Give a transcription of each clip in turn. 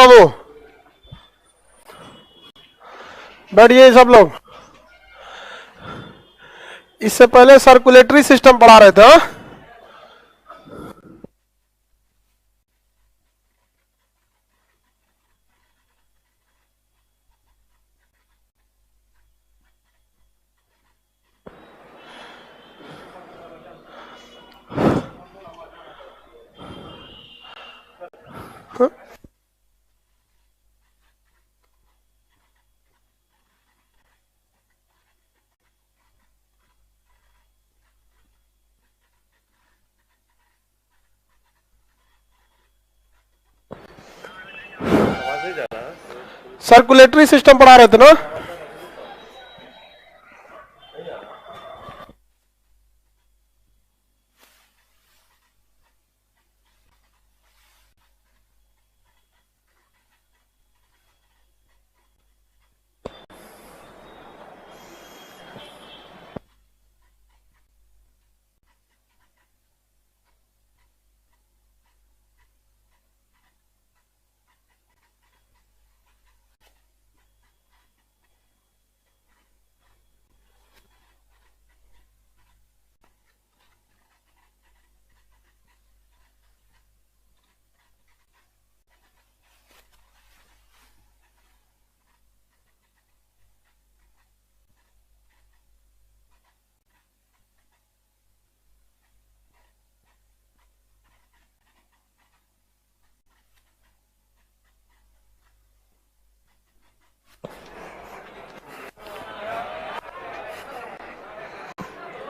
बाबू, बैठिए सब लोग। इससे पहले सर्कुलेटरी सिस्टम पढ़ा रहे थे। हाँ? सर्कुलेटरी सिस्टम पढ़ा रहे थे ना।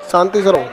शांति से रहो।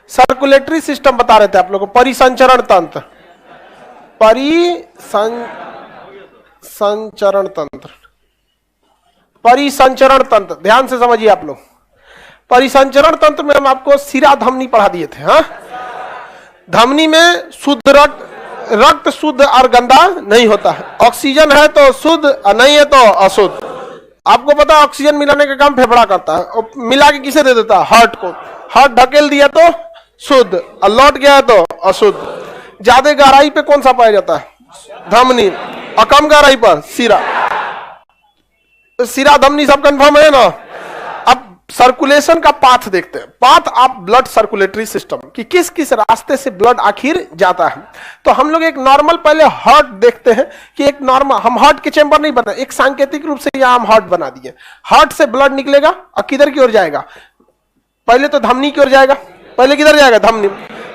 सर्कुलेटरी सिस्टम बता रहे थे आप लोगों को। परिसंचरण तंत्र, परिसंचरण तंत्र, परिसंचरण तंत्र, ध्यान से समझिए आप लोग। परिसंचरण तंत्र में हम आपको शिरा धमनी पढ़ा दिए थे। हाँ, धमनी में शुद्ध रक्त शुद्ध और गंदा नहीं होता है। ऑक्सीजन है तो शुद्ध और नहीं है तो अशुद्ध। आपको पता है ऑक्सीजन मिलाने का काम फेफड़ा करता है, और मिला के किसे दे देता है? हार्ट को। हार्ट ढकेल दिया तो शुद्ध, और लौट गया है तो अशुद्ध। ज्यादा गहराई पे कौन सा पाया जाता है? धमनी, और कम गहराई पर शिरा। शिरा धमनी सब कंफर्म है ना। अब सर्कुलेशन का पाथ देखते हैं। Path of blood circulatory system, कि किस किस रास्ते से ब्लड आखिर जाता है। तो हम लोग एक नॉर्मल पहले हार्ट देखते हैं कि एक नॉर्मल, हम हार्ट के चैम्बर नहीं बना, एक सांकेतिक रूप से यहां हम हार्ट बना दिए। हार्ट से ब्लड निकलेगा और किधर की ओर जाएगा? पहले तो धमनी की ओर जाएगा। पहले किधर जाएगा? धमनी।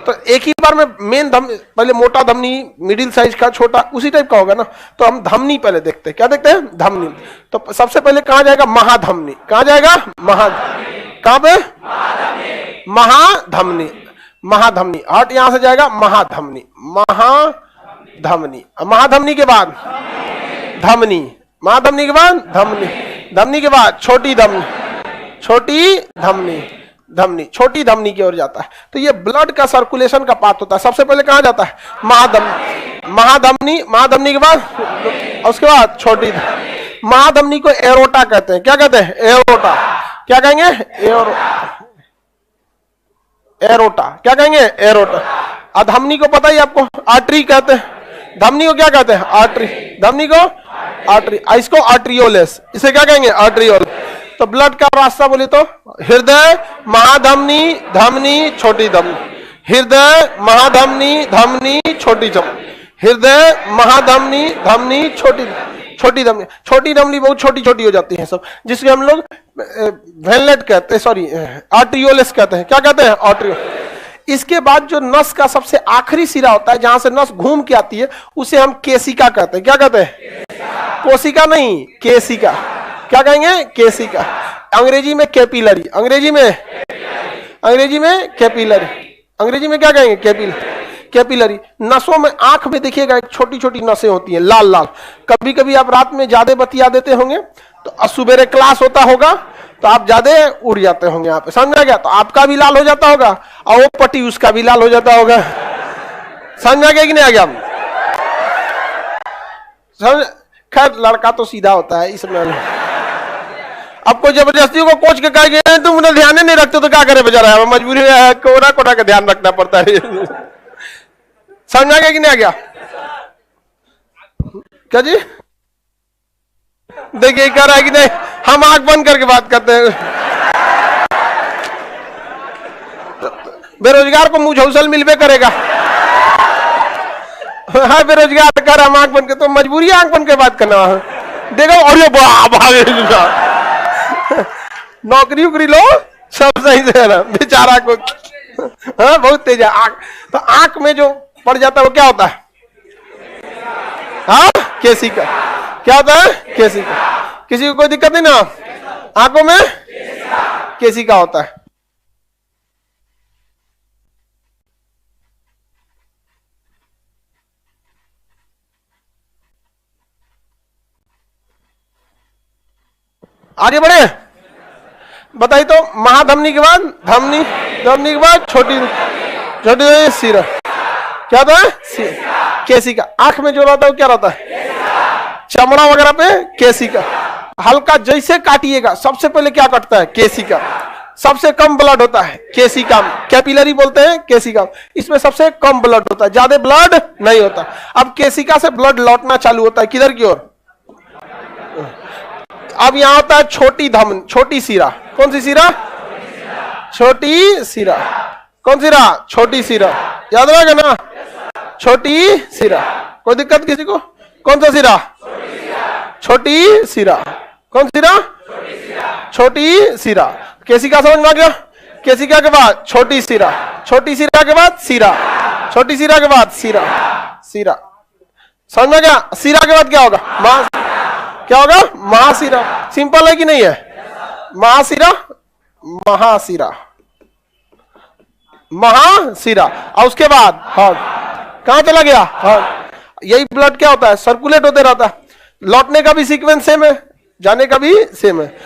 तो एक ही बार में मेन धमनी, पहले मोटा धमनी, मिडिल साइज का, छोटा, उसी टाइप का होगा ना। तो हम धमनी पहले देखते हैं। क्या देखते हैं? धमनी। तो सबसे पहले कहां जाएगा? महाधमनी। कहां जाएगा? कहां पे? महाधमनी। महाधमनी। हार्ट यहां से जाएगा महाधमनी। महाधमनी। महाधमनी के बाद धमनी। महाधमनी के बाद धमनी। धमनी के बाद छोटी धमनी। छोटी धमनी। धमनी, छोटी धमनी की ओर जाता है। तो ये ब्लड का सर्कुलेशन का पाथ होता है। सबसे पहले कहां जाता है? महाधमनी। महाधमनी। महाधमनी के बाद, उसके बाद छोटी धमनी। महाधमनी को एरोटा कहते हैं। क्या कहते हैं? एरोटा। क्या कहेंगे? एरोटा। क्या कहेंगे? एरोटा। और धमनी को पता ही आपको, आर्टरी कहते हैं। धमनी को क्या कहते हैं? आर्टरी। धमनी को आर्टरी, इसको आर्ट्रियोलेस, इसे क्या कहेंगे? आर्ट्रियोल। तो ब्लड का रास्ता बोले तो हृदय, महाधमनी, धमनी, छोटी धमनी, हृदय, महाधमनी, धमनी, छोटी धमनी, हृदय, महाधमनी, धमनी, छोटी धमनी। छोटी धमनी बहुत छोटी छोटी हो जाती है सब, जिसके हम लोग वेनलेट कहते हैं, सॉरी आर्ट्रियोलेस कहते हैं। क्या कहते हैं? आर्ट्रियोल। इसके बाद जो नस का सबसे आखिरी सिरा होता है, जहां से नस घूम के आती है, उसे हम केसिका कहते हैं। क्या कहते हैं? कोशिका नहीं, केसिका। क्या कहेंगे? केसिका। अंग्रेजी में कैपिलरी, अंग्रेजी में कैपिलरी, अंग्रेजी में क्या कहेंगे? कैपिलरी। नसों में, आंख में देखिएगा एक छोटी छोटी नसें होती हैं, लाल लाल। कभी कभी आप रात में ज्यादा बतिया देते होंगे, तो सुबेरे क्लास होता होगा तो आप ज्यादा उड़ जाते होंगे, यहाँ पे समझ में आ गया? तो आपका भी लाल हो जाता होगा और वो पट्टी उसका भी लाल हो जाता होगा। समझ में आ गया कि नहीं आ गया? समझ? खैर लड़का तो सीधा होता है इसमें। आपको जबरदस्ती को कोच के कहा तुम ध्यान नहीं रखते तो क्या करे बेचारा, मजबूरी है, कोरा कोटा का ध्यान रखना पड़ता है। समझ में आ गया कि नहीं आ गया? क्या जी? देखिए कह रहा है कि नहीं, हम आंख बंद करके बात करते हैं। बेरोजगार को मुंह झौसल मिलवे करेगा। हाँ बेरोजगार कर, हम आंख बंद कर, तो मजबूरी आंख बंद के बात करना। देखो और ये नौकरी उकरी लो, सब सही से है ना बेचारा को। हाँ बहुत तेज है आंख, तो आंख में जो पड़ जाता है वो क्या होता है? हाँ केसिका। क्या होता है? केसिका। किसी को कोई दिक्कत नहीं ना? आंखों में केसिका होता है। आगे बढ़े, बताइए तो। महाधमनी के बाद धमनी, धमनी के बाद छोटी सिरा। क्या होता है? केसिका। आंख में जो रहता है वो क्या रहता है? चमड़ा वगैरह पे केसिका। हल्का जैसे काटिएगा सबसे पहले क्या कटता है? केसिका। सबसे कम ब्लड होता है केसिका में, कैपिलरी बोलते हैं केसिका। इसमें सबसे कम ब्लड होता है, ज्यादा ब्लड नहीं होता। अब केसिका से ब्लड लौटना चालू होता है किधर की ओर? अब यहां होता है छोटी धमनी, छोटी सिरा। कौन सी सिरा? छोटी सिरा। कौन सिरा? छोटी सिरा। याद रहेगा ना? छोटी सिरा। कोई दिक्कत किसी को? कौन सा सिरा? छोटी सिरा। कौन सिरा? छोटी सिरा। केसिका समझ में आ गया? केसिका के बाद छोटी सिरा, छोटी सिरा के बाद सिरा, छोटी सिरा के बाद सिरा, सिरा। समझ में गया? सिरा के बाद क्या होगा? क्या होगा? महासिरा। सिंपल है कि नहीं है? महासिरा, महासिरा, महासिरा। और उसके बाद हार्ट। कहां चला गया? हार्ट। यही ब्लड क्या होता है? सर्कुलेट होते रहता है। लौटने का भी सीक्वेंस सेम है, जाने का भी सेम है।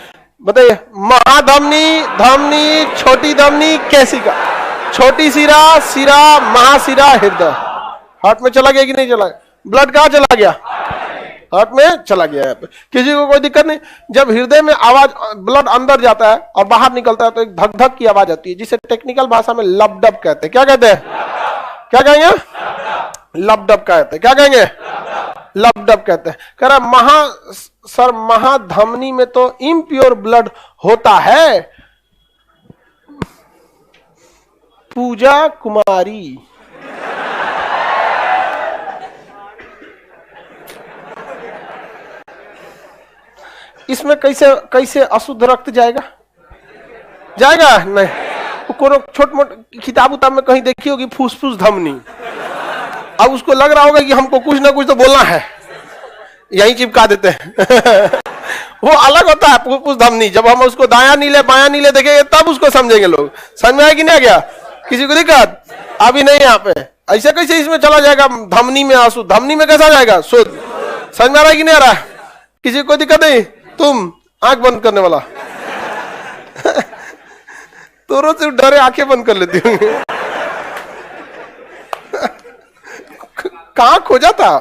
बताइए। महाधमनी, धमनी, छोटी धमनी, केसिका, छोटी सिरा, सिरा, महासिरा, हृदय। हार्ट में चला गया कि नहीं चला गया? ब्लड कहां चला गया? हार्ट में चला गया। यहाँ पे किसी को कोई दिक्कत नहीं। जब हृदय में आवाज, ब्लड अंदर जाता है और बाहर निकलता है तो एक धक धक की आवाज आती है, जिसे टेक्निकल भाषा में लबडब कहते हैं। क्या कहते हैं? क्या कहेंगे? लबडब कहते हैं। क्या कहेंगे? लबडब कहते हैं। कह रहा महाधमनी में तो इम्प्योर ब्लड होता है। पूजा कुमारी। इसमें कैसे कैसे अशुद्ध रक्त जाएगा? जाएगा नहीं। कोनो छोट मोट किताब उताब में कहीं देखी होगी फुसफुस धमनी। अब उसको लग रहा होगा कि हमको कुछ ना कुछ तो बोलना है, यही चिपका देते हैं। वो अलग होता है फुसफुस धमनी। जब हम उसको दाया नीले बाया नीले देखेंगे तब उसको समझेंगे लोग। समझ में आया कि नहीं आ गया? किसी को दिक्कत? अभी नहीं। यहाँ पे ऐसे कैसे इसमें चला जाएगा? धमनी में अशुद्ध, धमनी में कैसा जाएगा? शुद्ध। समझ में आ रहा है कि नहीं आ रहा? किसी को दिक्कत नहीं? तुम आंख बंद करने वाला। तो रोज सिर्फ डरे आंखें बंद कर लेती हूँ। कहां खोजा था?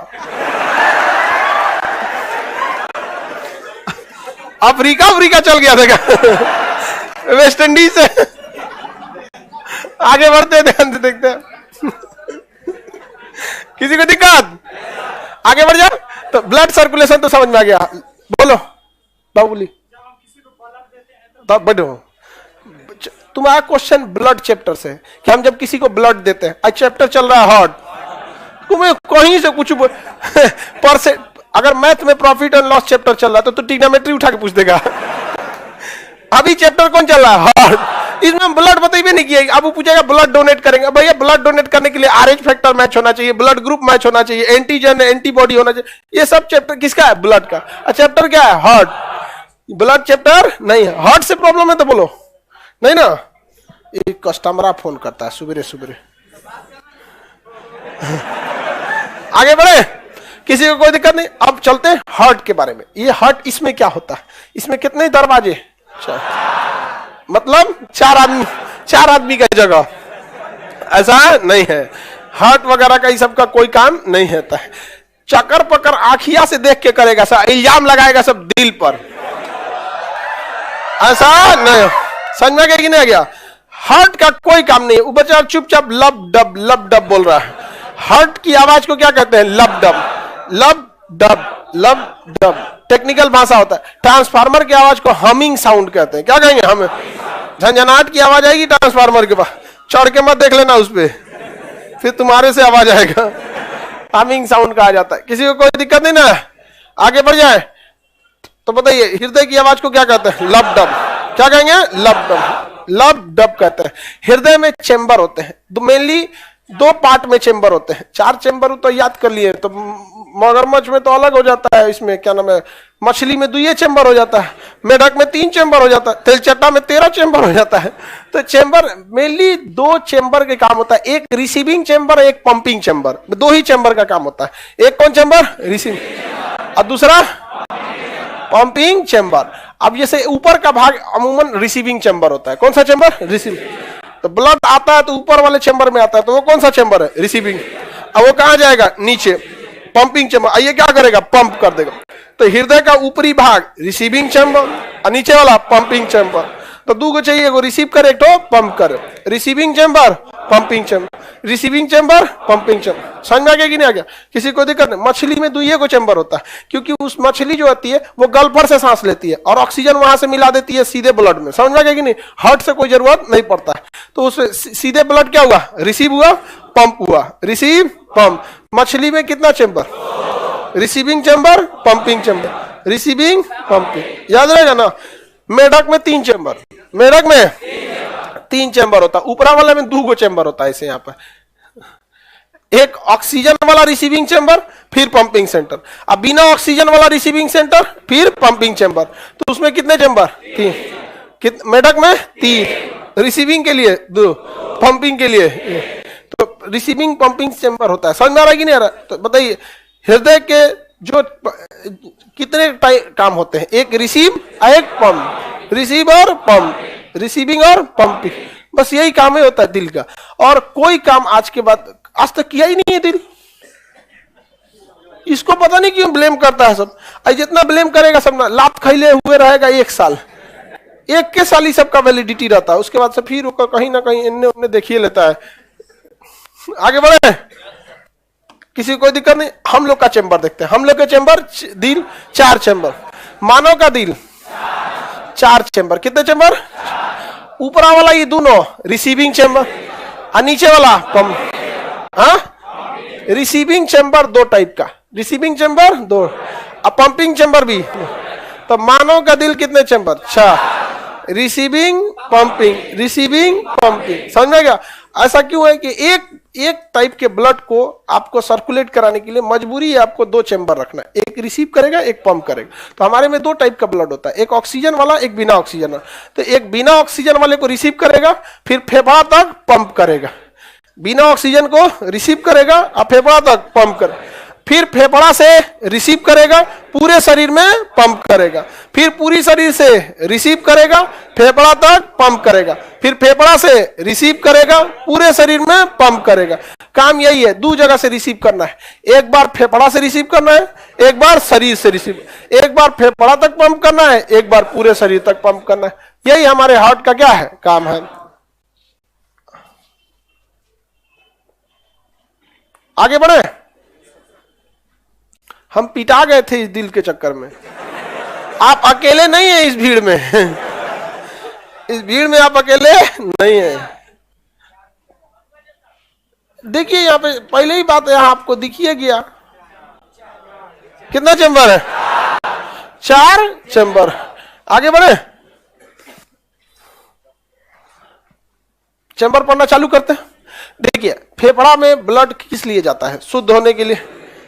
अफ्रीका अफ्रीका चल गया था। वेस्ट इंडीज से आगे बढ़ते ध्यान से देखते हैं। किसी को दिक्कत? आगे बढ़ जा। तो ब्लड सर्कुलेशन तो समझ में आ गया। बोलो बाबूली, बैठो। तुम्हारा क्वेश्चन ब्लड चैप्टर से कि हम जब किसी को ब्लड देते हैं, आज चैप्टर चल रहा है हार्ट, तुम्हें कहीं से कुछ परसेंट, अगर मैथ में प्रॉफिट एंड लॉस चैप्टर चल रहा है तो ट्रिग्नोमेट्री उठा के पूछ देगा। अभी चैप्टर कौन चल रहा है? हार्ट। इसमें ब्लड बताइए नहीं किया। अब वो पूछेगा ब्लड डोनेट करेंगे, भैया ब्लड डोनेट करने के लिए आरएच फैक्टर मैच होना चाहिए, ब्लड ग्रुप मैच होना चाहिए, एंटीजन एंटीबॉडी होना चाहिए। ये सब चैप्टर किसका है? ब्लड का। चैप्टर क्या है? हार्ट। ब्लड चैप्टर नहीं है। हार्ट से प्रॉब्लम है तो बोलो नहीं ना। एक कस्टमर फोन करता है सुबह सुबह। आगे बढ़े, किसी को कोई दिक्कत नहीं। अब चलते हैं हार्ट के बारे में। ये हार्ट, इसमें क्या होता है? इसमें कितने दरवाजे? मतलब चार आदमी का जगह, ऐसा नहीं है। हार्ट वगैरह का ये सब का कोई काम नहीं होता है। चक्कर पकड़ आखिया से देख के करेगा, सब इल्जाम लगाएगा सब दिल पर, ऐसा नहीं। समझ में गया कि नहीं गया? हार्ट का कोई काम नहीं है। वो बेचारा चुपचाप लब डब बोल रहा है। हार्ट की आवाज को क्या कहते हैं? लब डब टेक्निकल भाषा होता है। ट्रांसफार्मर की आवाज को हमिंग साउंड कहते हैं। क्या कहेंगे? हम झंझनाहट की आवाज आएगी ट्रांसफार्मर के पास, चढ़ के मत देख लेना उस पे, फिर तुम्हारे से आवाज आएगा। हमिंग साउंड कहा जाता है। किसी को कोई दिक्कत नहीं ना? आगे बढ़ जाए तो बताइए, हृदय की आवाज को क्या कहते हैं? लब डब। क्या कहेंगे? लब डब कहते हैं। हृदय में चेंबर होते हैं, मेनली दो पार्ट में चेंबर होते हैं। 4 चेंबर तो याद कर लिए। तो मगरमच्छ में तो अलग हो जाता है, इसमें क्या नाम है, मछली में 2 चेंबर हो जाता है, मेढक में 3 चेंबर हो जाता है, तेलचट्टा में 13 चेंबर हो जाता है। तो चेंबर मेनली 2 चेंबर के काम होता है, एक रिसीविंग चेंबर, एक पंपिंग चेंबर। 2 ही चेंबर का काम होता है। एक कौन चेंबर? रिसीविंग, और दूसरा पंपिंग चेंबर। अब जैसे ऊपर का भाग अमूमन रिसीविंग चेंबर होता है। कौन सा चेंबर? रिसीविंग। तो ब्लड आता है तो ऊपर वाले चेंबर में आता है, तो वो कौन सा चेंबर है? रिसीविंग। अब वो कहां जाएगा? नीचे, पंपिंग चेंबर। ये क्या करेगा? पंप कर देगा। तो हृदय का ऊपरी भाग रिसीविंग चेंबर और नीचे वाला पंपिंग चेंबर। तो 2 को चाहिए, वो रिसीव करे, एक तो पंप करे। Receiving chamber, pumping chamber, receiving chamber, pumping chamber. समझ में आ गया कि नहीं आ गया? किसी को दिक्कत नहीं? मछली में 2 को चेंबर होता है, क्योंकि उस मछली जो होती है वो गल्फर से सांस लेती है और ऑक्सीजन वहां से मिला देती है सीधे ब्लड में। समझ में आ गया कि नहीं? हार्ट से कोई जरूरत नहीं पड़ता है। तो उस सीधे ब्लड क्या हुआ? रिसीव हुआ, पंप हुआ, रिसीव पंप। मछली में कितना chamber? Receiving chamber, pumping chamber, receiving pumping. याद रहेगा ना? मेढक में 3 चेंबर, मेढक में 3 चेंबर होता है। ऊपरा वाले में 2 चेंबर होता है। ऐसे यहाँ पर एक ऑक्सीजन वाला रिसीविंग चेंबर, फिर पंपिंग सेंटर। अब बिना ऑक्सीजन वाला रिसीविंग सेंटर, फिर पंपिंग चेंबर। तो उसमें कितने चेंबर? 3। मेढक में 3, रिसीविंग के लिए 2, पंपिंग के लिए। तो रिसीविंग पंपिंग चेंबर होता है। समझ में आ रहा है कि नहीं आ रहा? तो बताइए, हृदय के जो कितने काम होते हैं? एक रिसीव, एक पंप। रिसीव और पंप, रिसीविंग और पंपिंग, बस यही काम ही होता है दिल का। और कोई काम आज के बाद आज तक किया ही नहीं है दिल। इसको पता नहीं क्यों ब्लेम करता है सब। जितना ब्लेम करेगा सब ना, लात खैले हुए रहेगा 1 साल, 1 के साल ही सबका वैलिडिटी रहता है। उसके बाद से फिर कहीं ना कहीं इन्ने उन्ने देखिए लेता है। आगे बढ़े, किसी को कोई दिक्कत नहीं? हम लोग का चेंबर देखते हैं। हम लोग के चेंबर दिल 4 चेंबर। मानव का दिल 4 चेंबर। कितने चेंबर? ऊपरा वाला ये दोनों रिसीविंग चेंबर और नीचे वाला पंप। रिसीविंग चेंबर 2 टाइप का, रिसीविंग चेंबर 2 और पंपिंग चेंबर भी। तो मानव का दिल कितने chamber? 4। Receiving pumping, receiving pumping. समझ में गया? ऐसा क्यों है कि एक टाइप के ब्लड को आपको सर्कुलेट कराने के लिए मजबूरी है आपको 2 चेंबर रखना, एक रिसीव करेगा, एक पंप करेगा। तो हमारे में 2 टाइप का ब्लड होता है, एक ऑक्सीजन वाला, एक बिना ऑक्सीजन वाला। तो एक बिना ऑक्सीजन वाले को रिसीव करेगा, फिर फेफड़ा तक पंप करेगा। बिना ऑक्सीजन को रिसीव करेगा और फेफड़ा तक पंप करेगा, फिर फेफड़ा से रिसीव करेगा, पूरे शरीर में पंप करेगा, फिर पूरी शरीर से रिसीव करेगा, फेफड़ा तक पंप करेगा, फिर फेफड़ा से रिसीव करेगा, पूरे शरीर में पंप करेगा। काम यही है, 2 जगह से रिसीव करना है। एक बार फेफड़ा से रिसीव करना है, एक बार शरीर से रिसीव। एक बार फेफड़ा तक पंप करना है, एक बार पूरे शरीर तक पंप करना है। यही हमारे हार्ट का क्या है? काम है। आगे बढ़े। हम पिटा गए थे इस दिल के चक्कर में। आप अकेले नहीं है इस भीड़ में। इस भीड़ में आप अकेले नहीं है। देखिए यहाँ पे पहले ही बात यहाँ आपको दिखिए गया, कितना चेंबर है? 4 चेंबर। आगे बढ़े, चेंबर पढ़ना चालू करते हैं। देखिए फेफड़ा में ब्लड किस लिए जाता है? शुद्ध होने के लिए।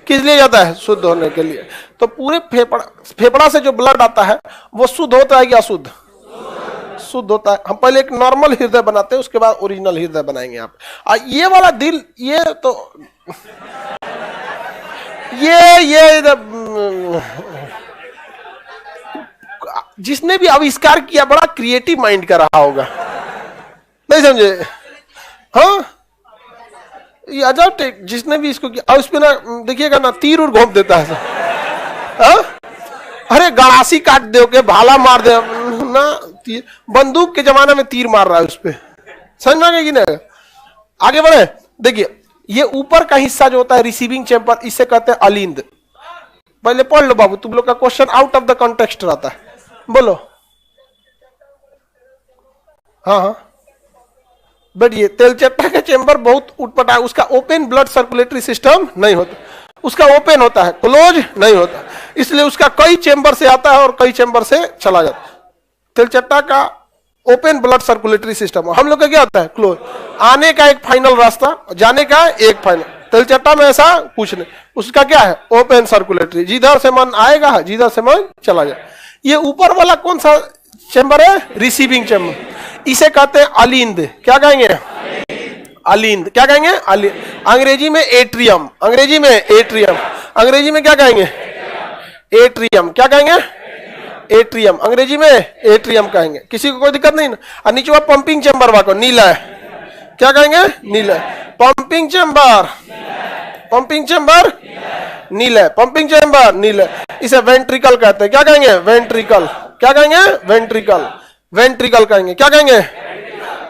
किस लिए जाता है? शुद्ध होने के लिए। तो पूरे फेफड़ा से जो ब्लड आता है वो शुद्ध होता है या अशुद्ध? शुद्ध होता है। हम पहले एक नॉर्मल हृदय बनाते हैं, उसके बाद ओरिजिनल हृदय बनाएंगे आप। ये वाला दिल, ये तो ये जिसने भी आविष्कार किया बड़ा क्रिएटिव माइंड का रहा होगा, नहीं समझे? हाँ, ये अजब जिसने भी इसको किया। और उस पे ना देखिएगा ना तीर और घोंप देता है। हाँ? अरे गड़ासी काट दे के भाला मार दे ना, बंदूक के जमाने में तीर मार रहा है उस पे। समझ में आ गया कि नहीं? आगे बढ़े। देखिए ये ऊपर का हिस्सा जो होता है रिसीविंग चैम्बर, इसे कहते हैं अलिंद। पहले पढ़ लो बाबू, तुम लोग का question out of the context रहता है। बोलो। हाँ हाँ बढ़िए। तेलचट्टा का चेंबर बहुत उठपटा है, उसका ओपन ब्लड सर्कुलेटरी सिस्टम नहीं होता, उसका ओपन होता है, क्लोज नहीं होता, इसलिए उसका कई चेंबर से आता है और कई चेंबर से चला जाता है। तेलचट्टा का ओपन ब्लड सर्कुलेटरी सिस्टम, हम लोग का क्या होता है? क्लोज। आने का एक फाइनल रास्ता, जाने का एक फाइनल। तेलचट्टा में ऐसा कुछ नहीं, उसका क्या है? ओपन सर्कुलेटरी, जिधर से मन आएगा जिधर से मन चला जाए। ये ऊपर वाला कौन सा चेंबर है? रिसीविंग चेंबर, इसे कहते हैं अलिंद। क्या कहेंगे? अलिंद। क्या कहेंगे? अलिंद। अंग्रेजी में एट्रियम, अंग्रेजी में एट्रियम, अंग्रेजी में क्या कहेंगे? एट्रियम। क्या कहेंगे? एट्रियम, अंग्रेजी में एट्रियम कहेंगे। किसी को कोई दिक्कत नहीं ना? और नीचे पंपिंग चेंबर वाको नीला है, क्या कहेंगे? नीला। पंपिंग चेंबर, पंपिंग चेंबर नीला, पंपिंग चेंबर नीला, इसे वेंट्रिकल कहते हैं। क्या कहेंगे? वेंट्रिकल। क्या कहेंगे? वेंट्रिकल। वेंट्रिकल कहेंगे। क्या कहेंगे?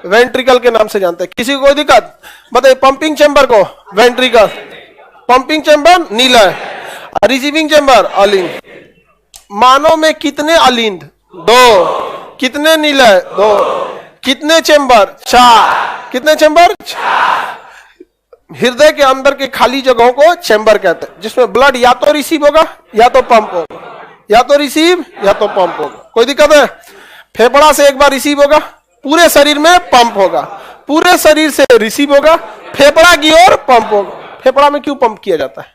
वेंट्रिकल के नाम से जानते हैं। किसी को कोई दिक्कत? बताइए। पंपिंग चेंबर को वेंट्रिकल, पंपिंग चेंबर नीला है, रिसीविंग चेंबर अलिंद। मानव में कितने अलिंद? 2। कितने नीला है? 2। कितने चेंबर? 4। कितने चेंबर? 4। हृदय के अंदर के खाली जगहों को चेंबर कहते हैं, जिसमें ब्लड या तो रिसीव होगा या तो पंप होगा, या तो रिसीव या तो पंप होगा। कोई दिक्कत है? फेफड़ा से एक बार रिसीव होगा, पूरे शरीर में पंप होगा, पूरे शरीर से रिसीव होगा, फेफड़ा की ओर पंप होगा। फेफड़ा में क्यों पंप किया जाता है?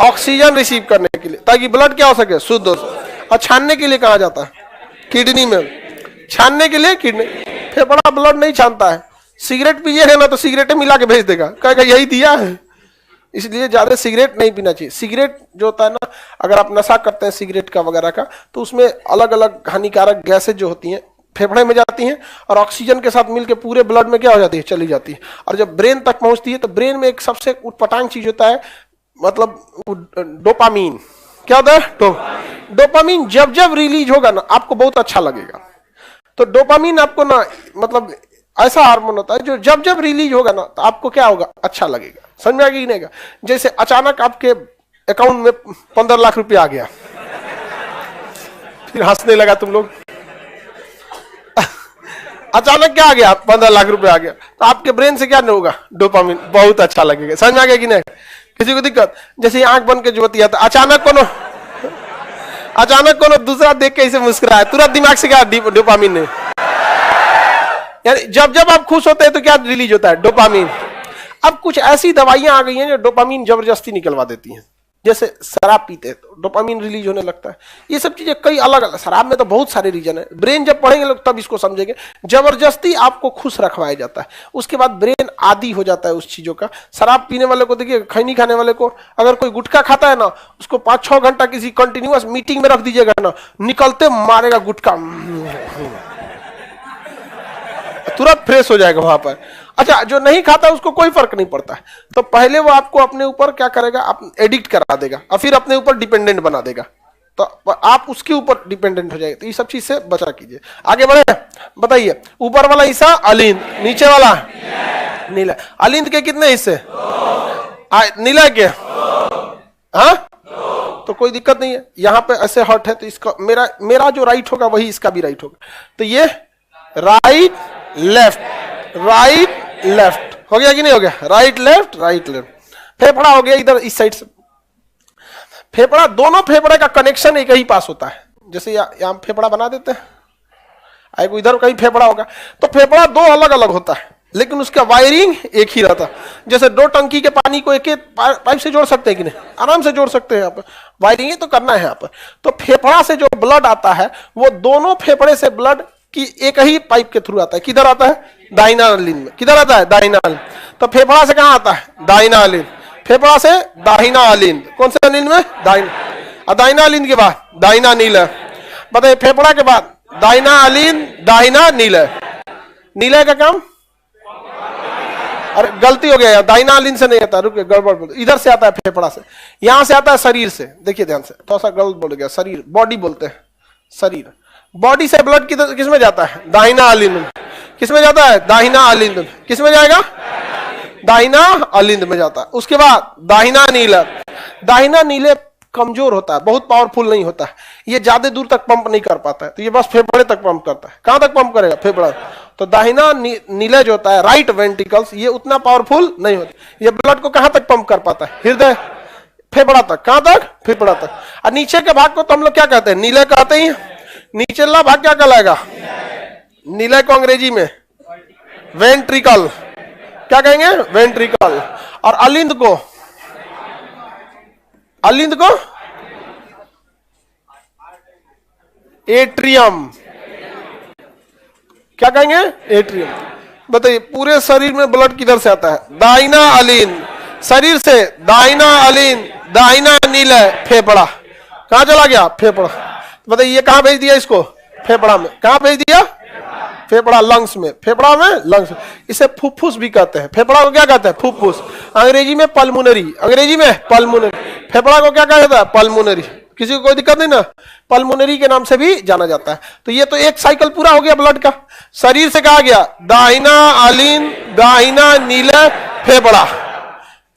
ऑक्सीजन रिसीव करने के लिए, ताकि ब्लड क्या हो सके? शुद्ध हो सके। और छानने के लिए कहा जाता है? किडनी में। छानने के लिए किडनी। फेफड़ा ब्लड नहीं छानता है। सिगरेट पिएगा ना तो सिगरेट मिला के भेज देगा, कहेगा यही दिया है। इसलिए ज्यादा सिगरेट नहीं पीना चाहिए। सिगरेट जो होता है ना, अगर आप नशा करते हैं सिगरेट का वगैरह का, तो उसमें अलग अलग हानिकारक गैसेज जो होती हैं फेफड़े में जाती हैं और ऑक्सीजन के साथ मिलकर पूरे ब्लड में क्या हो जाती है? चली जाती है। और जब ब्रेन तक पहुंचती है तो ब्रेन में एक सबसे उटपटांग चीज होता है, मतलब डोपामीन। क्या होता है? डोपामीन जब जब रिलीज होगा ना आपको बहुत अच्छा लगेगा। तो डोपामीन आपको ना, मतलब ऐसा हार्मोन होता है जो जब जब रिलीज होगा ना तो आपको क्या होगा? अच्छा लगेगा। समझ में आ गया नहीं? जैसे अचानक आपके अकाउंट में 15 लाख रुपया आ गया, फिर हंसने लगा तुम लोग। अचानक क्या आ गया? 15 लाख रुपया आ गया, तो आपके ब्रेन से क्या नहीं होगा? डोपामिन, बहुत अच्छा लगेगा। समझ में आ गया कि नहीं? किसी को दिक्कत? जैसे आंख बन के ज्योति आता, अचानक कोनो दूसरा देख के इसे मुस्कुराया, तुरंत दिमाग से क्या? डोपामिन ने। यानी जब जब आप खुश होते हैं तो क्या रिलीज होता है? डोपामिन। अब कुछ ऐसी दवाइयां आ गई हैं जो डोपामिन जबरदस्ती निकलवा देती हैं। जैसे शराब पीते हैं तो डोपामिन रिलीज होने लगता है। ये सब चीजें कई अलग अलग, शराब में तो बहुत सारे रीजन है। ब्रेन जब पढ़ेंगे लोग तब इसको समझेंगे। जबरदस्ती आपको खुश रखवाया जाता है, उसके बाद ब्रेन आदी हो जाता है उस चीजों का। शराब पीने वाले को देखिए, खैनी खाने वाले को, अगर कोई गुटखा खाता है ना, उसको 5-6 घंटा किसी कंटिन्यूअस मीटिंग में रख दीजिएगा ना, निकलते मारेगा गुटखा, तुरंत फ्रेश हो जाएगा वहां पर। अच्छा, जो नहीं खाता उसको कोई फर्क नहीं पड़ता है, तो पहले वो आपको अपने ऊपर क्या करेगा? आप एडिक्ट करा देगा और फिर अपने ऊपर डिपेंडेंट बना देगा, तो आप उसके ऊपर डिपेंडेंट हो जाएगा। तो ये सब चीज से बचा कीजिए। आगे बढ़े, बताइए। ऊपर वाला हिस्सा अलिंद, नीचे वाला नीला। अलिंद के कितने हिस्से? नीला के? हाँ, तो कोई दिक्कत नहीं है। यहां पे ऐसे हर्ट है तो इसका मेरा जो राइट होगा वही इसका भी राइट होगा। तो ये राइट लेफ्ट हो गया कि नहीं हो गया? राइट लेफ्ट फेफड़ा हो गया इधर इस साइड से। फेफड़ा, दोनों फेफड़े का कनेक्शन एक ही पास होता है। जैसे यहां फेफड़ा बना देते हैं, आएगा इधर कहीं फेफड़ा होगा, तो फेफड़ा दो अलग अलग होता है लेकिन उसका वायरिंग एक ही रहता है। जैसे दो टंकी के पानी को एक एक पाइप से जोड़ सकते हैं कि नहीं? आराम से जोड़ सकते हैं। यहाँ पर वायरिंग ही तो करना है यहाँ पर। तो फेफड़ा से जो ब्लड आता है वो दोनों फेफड़े से ब्लड की एक ही पाइप के थ्रू आता है। किधर आता है? दाहिना नलिन में। किधर आता है? दाहिना नलिन। तो फेफड़ा से कहाँ आता है? दाहिना नलिन। फेफड़ा से दाहिना अलिंद। कौन से अलिंद में? दाहिना। दाहिना अलिंद के बाद दाहिना नीला। बताइए, फेफड़ा के बाद दाहिना अलिंद, दाहिना नीला। नीला का काम, अरे गलती हो गया यार, दाहिना अलिंद से नहीं आता, रुकिए गड़बड़, इधर से आता है फेफड़ा से। यहां से आता है शरीर से। देखिए ध्यान से, थोड़ा सा गलत बोल गया, शरीर बॉडी बोलते हैं, शरीर। बॉडी से ब्लड किस में जाता है? दाहिना अलिंद में। किस में जाता है? दाहिना अलिंद में। किस में जाएगा? दाहिना अलिंद में जाता है। उसके बाद दाहिना नीला। दाहिना नीले कमजोर होता है, बहुत पावरफुल नहीं होता है, ये ज्यादा दूर तक पंप नहीं कर पाता है, तो ये बस फेफड़े तक पंप करता है। कहां तक पंप करेगा? फेफड़ा। तो दाहिना नीला जो होता है, राइट वेंट्रिकल्स, ये उतना पावरफुल नहीं होता, ये ब्लड को कहां तक पंप कर पाता है? हृदय, फेफड़ा तक। कहां तक? फेफड़ा तक। और नीचे के भाग को तो हम लोग क्या कहते हैं? नीले कहते ही। नीचला भाग क्या कहलाएगा? नीले को अंग्रेजी में वेंट्रिकल। क्या कहेंगे? वेंट्रिकल। और अलिंद को एट्रियम। क्या कहेंगे? एट्रियम। बताइए, पूरे शरीर में ब्लड किधर से आता है? दाहिना अलिंद। शरीर से दाहिना अलिंद, दाहिना नीला, फेफड़ा। कहां चला गया? फेफड़ा। बताइए, ये कहां भेज दिया इसको? फेफड़ा में। कहां भेज दिया? फेफड़ा, लंग्स में। फेफड़ा में, लंग्स में। इसे फुफ्फुस भी कहते हैं। फेफड़ा को क्या कहते हैं? फुफ्फुस। अंग्रेजी में पल्मोनरी। अंग्रेजी में पल्मोनरी। फेफड़ा को क्या कहता है? पल्मोनरी। किसी को कोई दिक्कत नहीं ना? पल्मोनरी के नाम से भी जाना जाता है। तो ये तो एक साइकिल पूरा हो गया ब्लड का। शरीर से कहा गया दाहिना अलिंद, दाहिना नीला, फेफड़ा।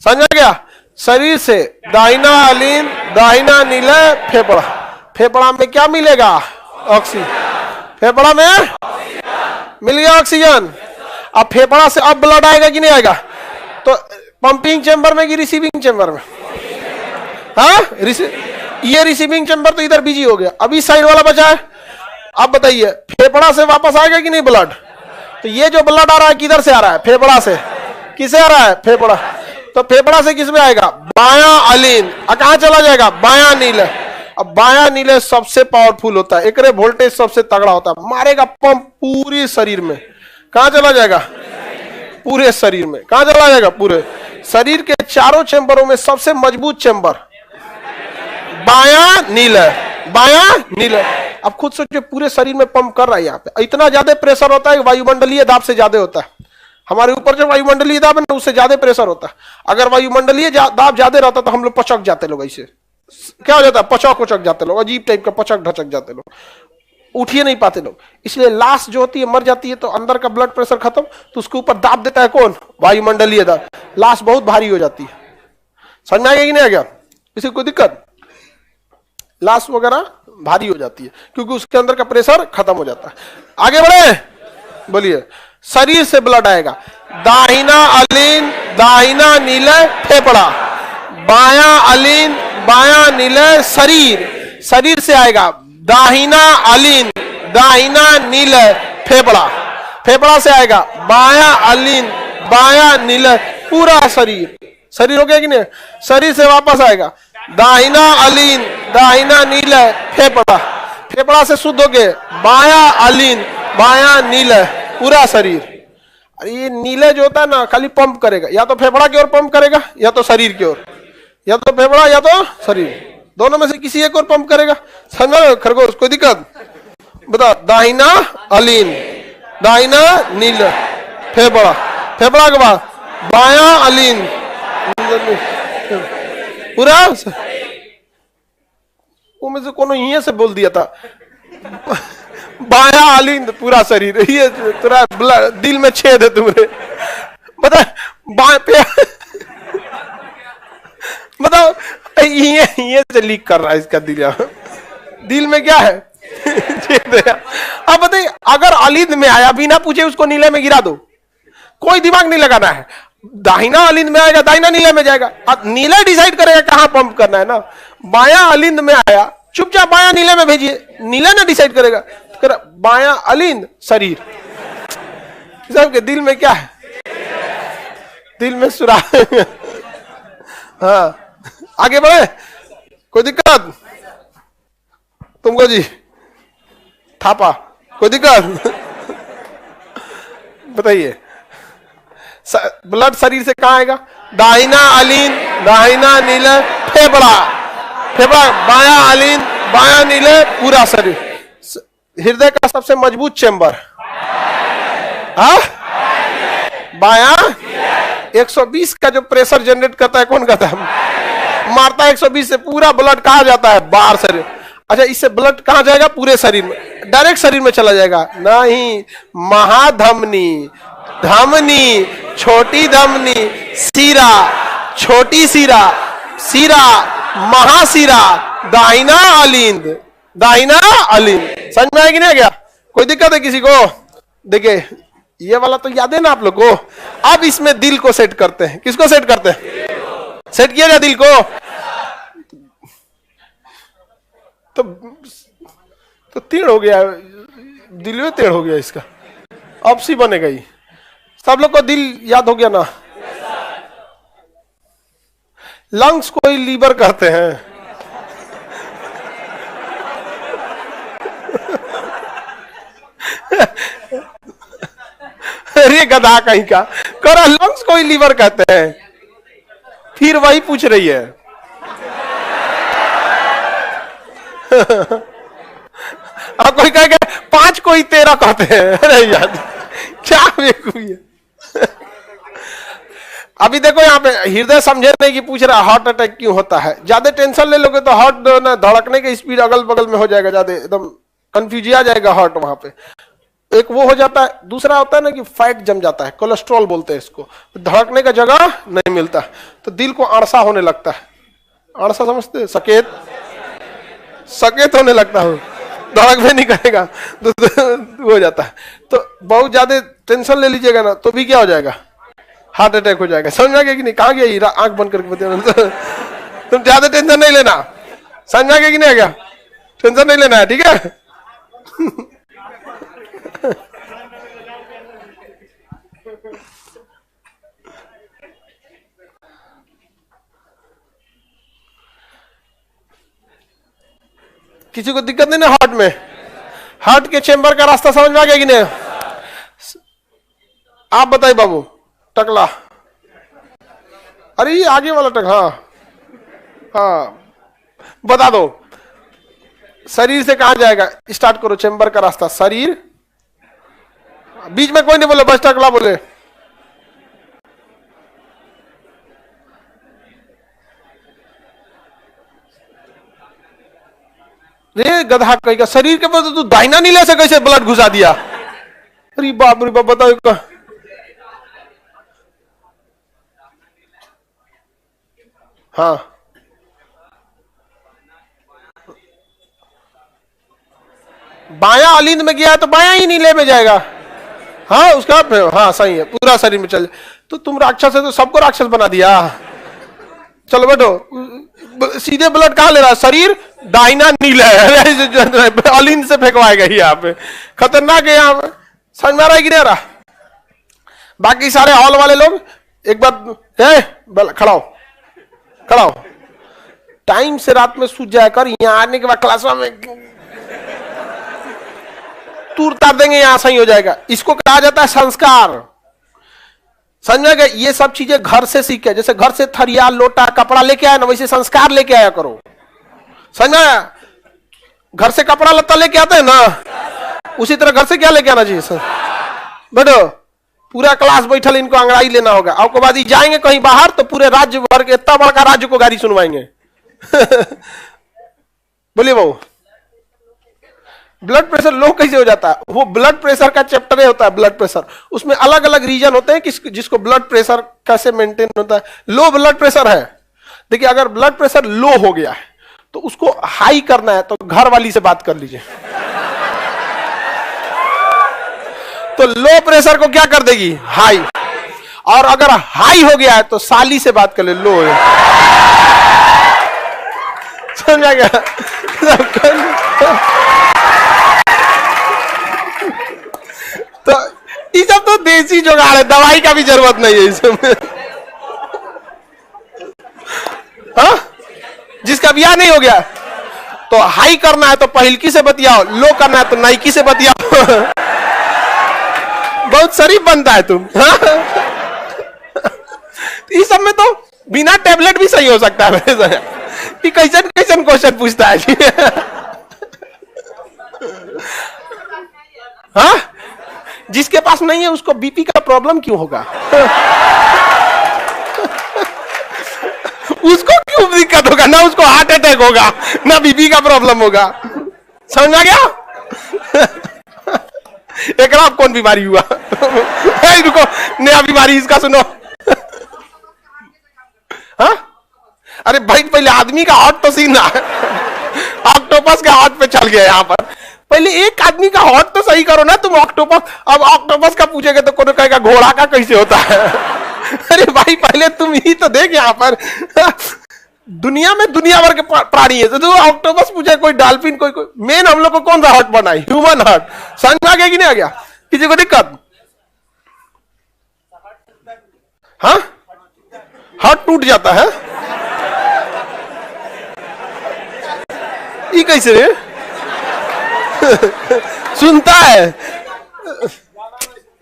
समझ गया? शरीर से दाहिना अलिंद, दाहिना नीला, फेफड़ा। फेफड़ा में क्या मिलेगा? ऑक्सीजन। फेफड़ा में मिल गया ऑक्सीजन। अब फेफड़ा से अब ब्लड आएगा कि नहीं आएगा? तो पंपिंग चेंबर में कि रिसीविंग चेंबर में? हाँ, ये रिसीविंग चेंबर तो इधर बिजी हो गया, अभी साइड वाला बचा है। अब बताइए, फेफड़ा से वापस आएगा कि नहीं ब्लड? तो ये जो ब्लड आ रहा है किधर से आ रहा है? फेफड़ा से। किसे आ रहा है? फेफड़ा। तो फेफड़ा से किस में आएगा? बायां अलिंद। कहां चला जाएगा? बायां नीले। अब बायां नीले सबसे पावरफुल होता है, एकरे वोल्टेज सबसे तगड़ा होता है, मारेगा पंप पूरे शरीर में। कहां चला जाएगा? पूरे शरीर में। कहां चला जाएगा? पूरे शरीर के चारों चेंबरों में सबसे मजबूत चेंबर बायां नीला। बायां नीला। अब खुद सोचिए, पूरे शरीर में पंप कर रहा है। यहाँ पे इतना ज्यादा प्रेशर होता है, वायुमंडलीय दाब से ज्यादा होता है। हमारे ऊपर जो वायुमंडलीय दाब है ना, उससे ज्यादा प्रेशर होता है। अगर वायुमंडलीय दाब ज्यादा रहता तो हम लोग पचक जाते लोग। ऐसे क्या हो जाता है? पचक जाते लोग, अजीब टाइप का पचक ढचक जाते लोग, उठिए नहीं पाते लोग। इसलिए लाश जो होती है मर जाती है तो अंदर का ब्लड प्रेशर खत्म, तो उसके ऊपर दाब देता है कौन? वायुमंडलीय दाब। लाश बहुत भारी हो जाती है। समझ में आ गया कि नहीं आ गया? इसे कोई दिक्कत? लाश वगैरह भारी हो जाती है क्योंकि उसके अंदर का प्रेशर खत्म हो जाता है। आगे बढ़े, बोलिए। शरीर से ब्लड आएगा दाहिना अलिंद, दाहिना नीला, फेफड़ा। बायां अलिंद, बायां नीला, शरीर। शरीर से आएगा दाहिना अलिंद, दाहिना नीला, फेफड़ा। फेफड़ा से आएगा बायां अलिंद, बायां नीला, पूरा शरीर। शरीर हो गया कि नहीं? शरीर से वापस आएगा दाहिना अलिंद, दाहिना नीला, फेफड़ा। फेफड़ा से शुद्ध हो गए बायां अलिंद, बायां नीला, पूरा शरीर। अरे ये नीला जो होता है ना, खाली पंप करेगा, या तो फेफड़ा की ओर पंप करेगा या तो शरीर की ओर, या तो फेफड़ा या तो शरीर, दोनों में से किसी एक और पंप करेगा। समझो खरगोश? कोई दिक्कत? बता। दाहिना अलिंद, दाहिना नीला, फेफड़ा। फेफड़ा के बाद बायां अलिंद, पूरा। वो में से कोनो यहीं से बोल दिया था बायां अलिंद, पूरा शरीर। ये तेरा दिल में छेद है तुम्हारे। बता, बाएं पे बताओ, ये से लीक कर रहा है इसका दिल। दिल में क्या है? अब बताइए, अगर अलिंद में आया बिना पूछे उसको नीले में गिरा दो, कोई दिमाग नहीं लगाना है। दाहिना अलिंद में आएगा, दाहिना नीले में जाएगा। अब नीला डिसाइड करेगा कहां पंप करना है ना। बाया अलिंद में आया, चुपचाप बाया नीले में भेजिए, नीला ना डिसाइड करेगा। तो बाया अलिंद शरीर, सबके दिल में क्या है? दिल में सुराख। हाँ, आगे बढ़े, कोई दिक्कत तुमको जी? थापा, कोई दिक्कत? बताइए, ब्लड शरीर से कहां आएगा? दाहिना अलिंद, दाहिना नीले, फेफड़ा, फेफड़ा, बाया अलिंद, बाया नीले, पूरा शरीर। हृदय का सबसे मजबूत चेंबर, हाँ, बाया। 120 का जो प्रेशर जनरेट करता है कौन करता है? मारता है 120 से। पूरा ब्लड कहां जाता है? बाहर शरीर। अच्छा, इससे ब्लड कहां जाएगा? पूरे शरीर में, डायरेक्ट शरीर में चला जाएगा? नहीं, महाधमनी, धमनी, छोटी धमनी, सीरा, छोटी सीरा, सीरा, महासीरा, दाहिना अलिंद, दाहिना अलिंद। समझ में आएगी नहीं? क्या कोई दिक्कत है किसी को? देखिए, ये वाला तो याद है ना आप लोग को। अब इसमें दिल को सेट करते हैं। किसको सेट करते हैं? सेट किया जाए दिल को। तो टेढ़ हो गया, दिल में टेढ़ हो गया इसका। अब सी बनेगा ही। सब लोग को दिल याद हो गया ना? लंग्स को ही लीवर कहते हैं। अरे गधा कहीं का, करा लंग्स को ही लीवर कहते हैं। फिर वही पूछ रही है। अब कोई कहेगा 5 को ही 13 कहते हैं। अरे यार क्या बेवकूफी है। अभी देखो यहाँ पे हृदय समझे नहीं कि पूछ रहा हार्ट अटैक क्यों होता है। ज्यादा टेंशन ले लोगे तो हार्ट ना धड़कने की स्पीड अगल बगल में हो जाएगा, ज्यादा एकदम कंफ्यूज आ जाएगा हार्ट वहां पे। एक वो हो जाता है, दूसरा होता है ना कि फैट जम जाता है, कोलेस्ट्रॉल बोलते हैं इसको, धड़कने का जगह नहीं मिलता, तो दिल को अड़सा होने लगता है। अड़सा समझते हैं? सकेत, सकेत होने लगता है, धड़क भी नहीं करेगा तो हो जाता है। तो बहुत ज्यादा टेंशन ले लीजिएगा ना तो भी क्या हो जाएगा? हार्ट अटैक हो जाएगा। समझ में गया कि नहीं? कहाँ गया? आंख बंद करके बताओ। तुम ज्यादा टेंशन नहीं लेना। समझ में गया कि नहीं? क्या टेंशन नहीं लेना है, ठीक है? किसी को दिक्कत नहीं ना हार्ट में? हार्ट के चेंबर का रास्ता समझ में आ गया कि नहीं? आप बताइए बाबू। टकला, अरे ये आगे वाला टक, हाँ हाँ, बता दो। शरीर से कहां जाएगा? स्टार्ट करो चेंबर का रास्ता। शरीर, बीच में कोई नहीं बोले, बस टकला बोले। रे गधा कहेगा शरीर के पास तू दाहिना नीले से कैसे ब्लड घुसा दिया? अरे बाप रे बाप, बताओ। हाँ, बाया अलिंद में गया तो बाया ही नीले में जाएगा। हाँ उसका, हाँ सही है, पूरा शरीर में चल। तो तुम राक्षस है तो सबको राक्षस बना दिया। चलो बैठो। सीधे ब्लड कहां ले रहा है? शरीर, दाहिना नीला है। अलिंद से फेंकवाएगा यहाँ पे, खतरनाक है यहाँ पे। समझ में आ रहा है कि नहीं आ रहा? बाकी सारे हॉल वाले लोग एक बार खड़ा हो, खड़ा हो। टाइम से रात में सूझ जाया कर, यहाँ आने के बाद क्लास में तूर तार देंगे, यहां सही हो जाएगा। इसको कहा जाता है संस्कार। समझ में गए? ये सब चीजें घर से सीखे। जैसे घर से थरिया, लोटा, कपड़ा लेके आया ना, वैसे संस्कार लेके आया करो। समझ में आया? घर से कपड़ा लत्ता लेके आते हैं ना, उसी तरह घर से क्या लेके आना चाहिए? बेटो पूरा क्लास बैठल, इनको अंगड़ाई लेना होगा। आपको बाद ही जाएंगे कहीं बाहर तो पूरे राज्य भर के, इतना बड़का राज्य को गाड़ी सुनवाएंगे। बोलिए बाबू, ब्लड प्रेशर लो कैसे हो जाता है? वो ब्लड प्रेशर का चैप्टर होता है, ब्लड प्रेशर। उसमें अलग अलग रीजन होते हैं कि जिसको ब्लड प्रेशर कैसे मेंटेन होता है। लो ब्लड प्रेशर है, देखिए अगर ब्लड प्रेशर लो हो गया है तो उसको हाई करना है तो घर वाली से बात कर लीजिए, तो लो प्रेशर को क्या कर देगी, हाई। और अगर हाई हो गया है तो साली से बात कर ले, लो है। समझा गया? तो ये सब तो देसी जुगाड़ है, दवाई का भी जरूरत नहीं है इसमें। हाँ? जिसका ब्याह नहीं हो गया तो हाई करना है तो पहिलकी से बतियाओ, लो करना है तो नाइकी से बतियाओ। बहुत शरीफ बनता है तुम। हाँ? इस सब में तो बिना टेबलेट भी सही हो सकता है। कैसन कैसन क्वेश्चन पूछता है जी। हाँ? जिसके पास नहीं है उसको बीपी का प्रॉब्लम क्यों होगा? उसको क्यों दिक्कत होगा? ना उसको हार्ट अटैक होगा ना बीपी का प्रॉब्लम होगा। समझ आ गया? एक आप कौन बीमारी हुआ? रुको, नया बीमारी इसका सुनो। हाँ? अरे भाई पहले आदमी का हार्ट तो सीना है, ऑक्टोपस के हार्ट पे चल गया यहाँ पर। पहले एक आदमी का हार्ट तो सही करो ना तुम। ऑक्टोपस, अब ऑक्टोपस का पूछेगा तो कोई कहेगा घोड़ा का कैसे होता है। अरे भाई पहले तुम ही तो देख यहाँ पर। दुनिया में दुनिया भर के प्राणी है, तो ऑक्टोपस पूछे, कोई डॉल्फिन, कोई मेन हम लोग को कौन सा हार्ट बनाई? Human heart. समझ में आ गया कि नहीं आ गया? किसी को दिक्कत? हाँ? हार्ट टूट जाता है? ये कैसे रे? सुनता है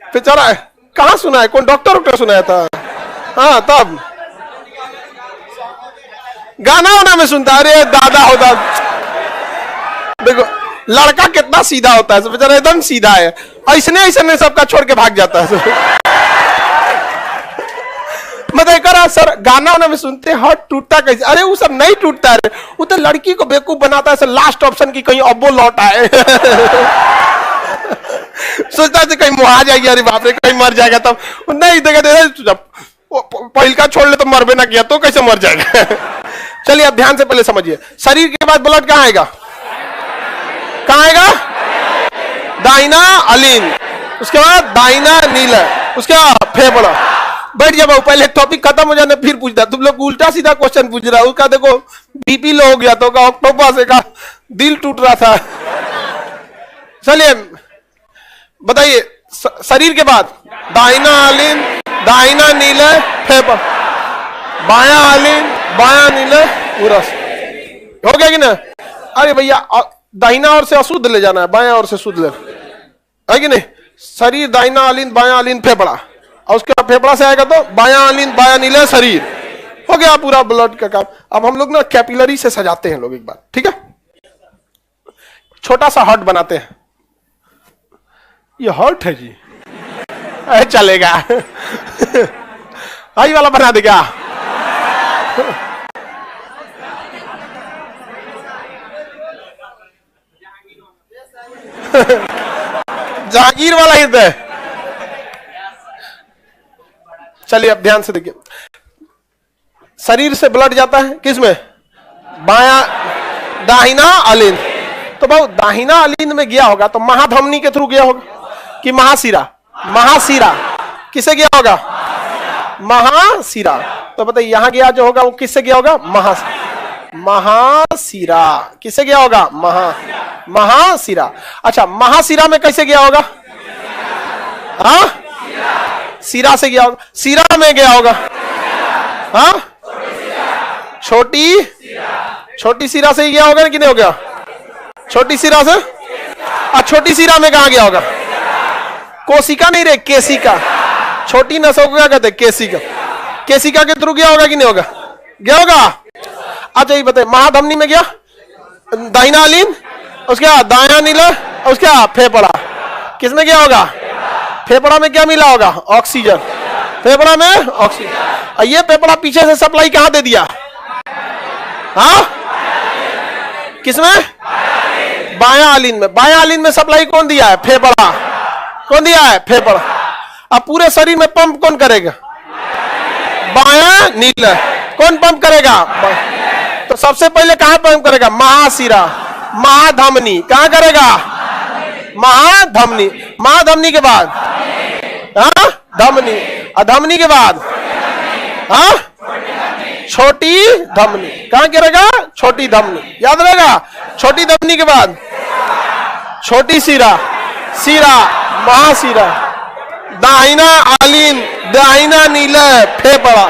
बेचारा, कहाँ सुना है? कौन डॉक्टर सुनाया था? हाँ तब गाना वाना में सुनता है। अरे दादा होता, देखो लड़का कितना सीधा होता है, बेचारा एकदम सीधा है। ऐसने सबका छोड़ के भाग जाता है। मतलब करा सर गाना वाना में सुनते हार्ट टूटता कैसे? अरे वो सब नहीं टूटता है, वो तो लड़की को बेवकूफ बनाता है सर, लास्ट ऑप्शन की कहीं अब्बो लौट आए। सोचता है कहीं मुहा जाएगी, अरे बाप रे कहीं मर जाएगा, तब नहीं देगा, पहिल का छोड़ ले तो मर भी ना किया तो कैसे मर जाएगा। चलिए अब ध्यान से पहले समझिए, शरीर के बाद ब्लड कहाँ आएगा? कहाँ आएगा? दाहिना अलीन, उसके बाद दाहिना नीला, उसके बाद फेफड़ा। बैठ जाओ, पहले टॉपिक खत्म हो जाने फिर पूछता। तुम लोग उल्टा सीधा क्वेश्चन पूछ रहा है। उसका देखो बीपी लो हो गया तो का ऑक्टोपस का दिल टूट रहा था। चलिए बताइए, शरीर के बाद दाहिना अलीन, दाहिना नीले, फेफड़ा, बाया अलीन, बाया नीले, उरस। हो गया कि ना? अरे भैया दाहिना और से अशुद्ध ले जाना है, बाया और से शुद्ध ले, है कि नहीं? शरीर दाहिना अलीन, बाया अलीन, फेफड़ा, और उसके बाद फेफड़ा से आएगा तो बाया अलीन, बाया नीले, शरीर। हो गया पूरा ब्लड का काम। अब हम लोग ना कैपिलरी से सजाते हैं लोग एक बार, ठीक है? छोटा सा हार्ट बनाते हैं। ये हार्ट है जी, अरे चलेगा। आई वाला बना देगा। जहांगीर वाला हृदय। चलिए अब ध्यान से देखिए, शरीर से ब्लड जाता है किसमें? बाया, दाहिना अलीन। तो बहुत दाहिना अलीन में गया होगा तो महाधमनी के थ्रू गया होगा कि महाशिरा? महाशिरा किसे गया होगा? महाशिरा। तो बताइए यहां गया जो होगा वो किससे गया होगा? महाशिरा। किससे गया होगा? महाशिरा। अच्छा महाशिरा में कैसे गया होगा? हाँ, सिरा से गया होगा। सिरा में गया होगा? हाँ, छोटी सिरा से ही गया होगा कि नहीं हो गया? छोटी सिरा से। छोटी सिरा में कहा गया होगा? कोशिका नहीं रे, केशिका। छोटी नसों को क्या कहते हैं? केशिका। केशिका के थ्रू गया होगा कि नहीं होगा? गया होगा। अच्छा ये बताइए, महाधमनी में गया दाहिना अलीन, उसके बाद दाया नीला, उसके बाद फेफड़ा। किसमें गया होगा? फेफड़ा में क्या मिला होगा? ऑक्सीजन। फेफड़ा में ऑक्सीजन। ये फेफड़ा पीछे से सप्लाई कहां दे दिया? हाँ, किसमें? बाया अलीन में। बाया अलीन में सप्लाई कौन दिया है? फेफड़ा। कौन दिया है? फेफड़ा। अब पूरे शरीर में पंप कौन करेगा? बाया नीला। कौन पंप करेगा? तो सबसे पहले कहां पंप करेगा? महाशिरा, महाधमनी। कहां करेगा? महाधमनी। महाधमनी के बाद हाँ धमनी, अधमनी के बाद हाँ छोटी धमनी। कहां करेगा? छोटी धमनी। याद रहेगा? छोटी धमनी के बाद छोटी शिरा, शिरा, महाशिरा, दाहिना आलीन, दाहिना नीलय फेफड़ा,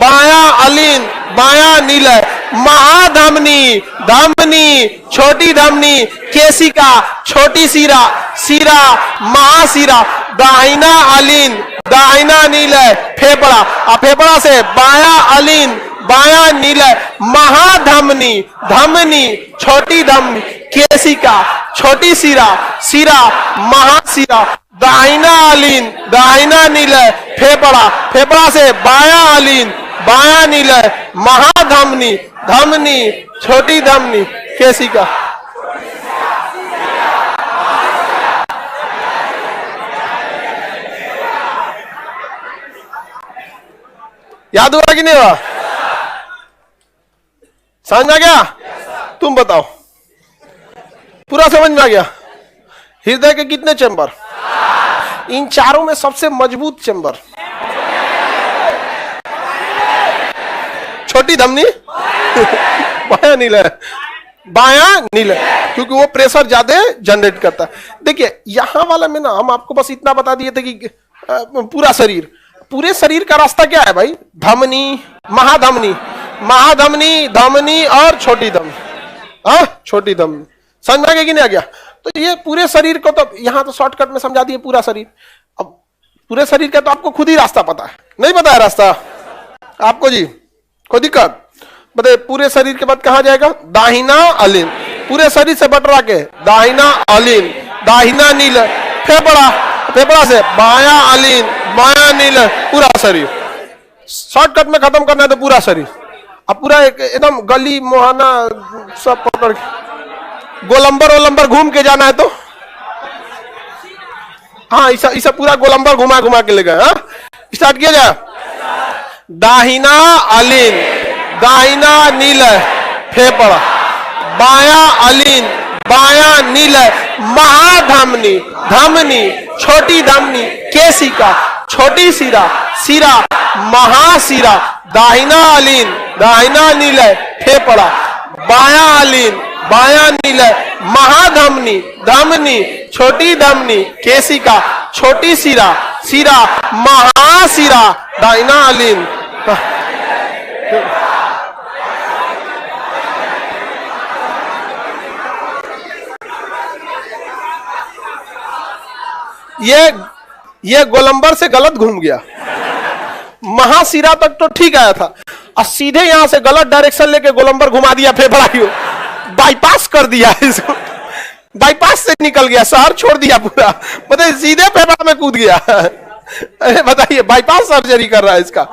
बाया आलीन, बाया नीलय, महाधमनी, धमनी, छोटी धमनी, केशिका, छोटी शिरा, शिरा, महाशिरा, दाहिना आलीन, दाहिना नीलय फेफड़ा, और फेफड़ा से बाया आलीन, बाया नीलय, महाधमनी, धमनी, छोटी धमनी, केशिका, छोटी शिरा, शिरा, महाशिरा, दाहिना आलीन, दाहिना नीलय फेफड़ा, फेफड़ा से बाया आलीन, बाया नीलय, महाधमनी, धमनी, छोटी धमनी, केशिका। याद हुआ कि नहीं हुआ? समझ में आ गया? तुम बताओ, पूरा समझ में आ गया? हृदय के कितने चैम्बर? इन चारों में सबसे मजबूत चैम्बर छोटी धमनी बाया नीलय, बाया नीलय, क्योंकि वो प्रेशर ज्यादा जनरेट करता है। देखिए यहां वाला में ना हम आपको बस इतना बता दिए थे कि पूरा शरीर, पूरे शरीर का रास्ता क्या है भाई? धमनी, महाधमनी, महाधमनी, धमनी और छोटी धमनी। हाँ छोटी धमनी। समझ में आ गया कि नहीं आ गया? तो ये पूरे शरीर को तो यहां तो शॉर्टकट में समझा दिए पूरा शरीर। अब पूरे शरीर का तो आपको खुद ही रास्ता पता है, नहीं पता है रास्ता आपको जी? कोई दिक्कत? बताइए पूरे शरीर के बाद कहां जाएगा? दाहिना आलीन, पूरे शरीर से बटरा के दाहिना आलीन, दाहिना नीलय फेफड़ा, फेफड़ा से बाया आलीन, बाया नीलय, पूरा शरीर। शॉर्टकट में खत्म करना है तो पूरा शरीर। अब पूरा एकदम गली मोहना सब पकड़ के गोलंबर वोलंबर घूम के जाना है तो हाँ ऐसा पूरा गोलंबर घुमा घुमा के ले गए। हाँ स्टार्ट किया जाए। दाहिना आलीन, दाहिना नीलय फेफड़ा, बाया आलीन, बाया नीलय, महाधमनी, धमनी, छोटी धमनी, केशिका, छोटी शिरा, शिरा, महाशिरा, दाहिना आलीन, दाहिना नीलय फेफड़ा, बाया आलीन, बाया नीलय, महाधमनी, धमनी, छोटी धमनी, केशिका, छोटी शिरा, शिरा, महाशिरा, दाहिना आलीन। ये गोलंबर से गलत घूम गया, महाशिरा तक तो ठीक आया था और सीधे यहां से गलत डायरेक्शन लेके गोलंबर घुमा दिया, फेफड़ा की बाईपास कर दिया इसको, बाईपास से निकल गया, शहर छोड़ दिया पूरा, बताइए सीधे फेफड़ा में कूद गया। अरे बताइए बाईपास सर्जरी कर रहा है इसका।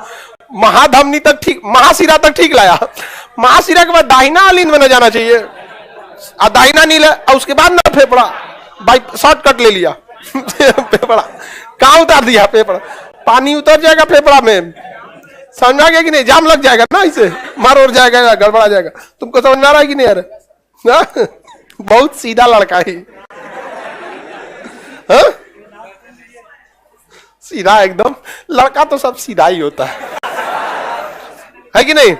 महाधमनी तक ठीक, महाशिरा तक ठीक लाया, महाशिरा के बाद दाहिना आलीन में न जाना चाहिए, दाहिना नील और उसके बाद ना फेफड़ा, शॉर्टकट ले लिया। फेफड़ा कहाँ उतार दिया? फेफड़ा पानी उतर जाएगा फेफड़ा में, समझ में आ गया कि नहीं? जाम लग जाएगा ना, इसे मार उड़ जाएगा, गड़बड़ा जाएगा। तुमको समझ में आ रहा है कि नहीं? यार बहुत सीधा लड़का है, हाँ? सीधा एकदम, लड़का तो सब सीधा ही होता है कि नहीं?